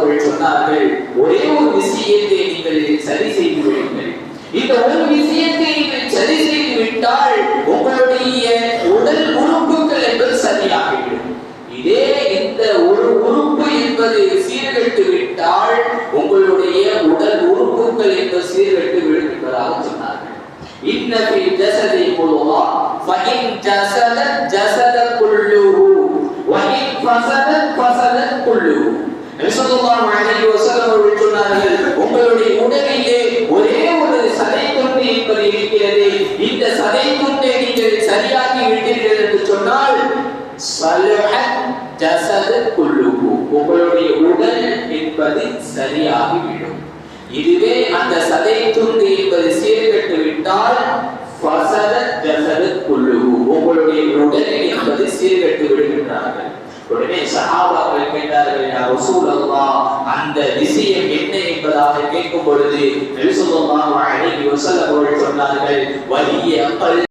அவர்கள் சொன்னார்கள், ஒரே ஒரு விஷயத்தை நீங்கள் சரி செய்து விடுங்கள். இந்த ஒரு விஷயத்தை நீங்கள் சரி செய்து விட்டால் உங்களுடைய உடல் உறுப்புகள் என்பது சரியாகிவிடும். இதே இந்த ஒரு உறுப்பு என்பது சீர்கெட்டு விட்டால் உங்களுடைய உடல் உறுப்புகள் என்பது சீர்கெட்டு விடும் என்பதாக சொன்னார்கள். இன்ன ஃபில் ஜஸதி முதுகா ஃபஇன் ஜஸதத் ஜஸத குல்லுஹு வஇன் ஃபஸதத் ஃபஸதத் குல்லுஹு. நபி ஸல்லல்லாஹு அலைஹி வஸல்லம் அவர்கள் சொன்னார்கள், உங்களுடைய உடலிலே ஒரே ஒரு சதை துண்டு என்பது இருக்கிறது. இந்த சதை துண்டை நீங்கள் சரியாக்கி விட்டீர்கள் என்று சொன்னால் ஸலஹத் ஜஸது குல்லுஹு, உங்களுடைய உடல் என்பது சரியாகிவிடும். இதுவே அந்த சதை துண்டு என்பது சீர்கெட்டு விட்டால் ஃபஸதத் ஜஸது குல்லுஹு, உங்களுடைய உடல் என்பது சீர்கெட்டு விடுகின்றார்கள். உடனே சஹாபாக்கள் கேட்டார்கள், யா ரசூலல்லாஹ், அந்த விஷயம் என்ன என்பதாக கேட்கும் பொழுது நபி ஸல்லல்லாஹு அலைஹி வஸல்லம் அவர்கள் சொன்னார்கள், வலிய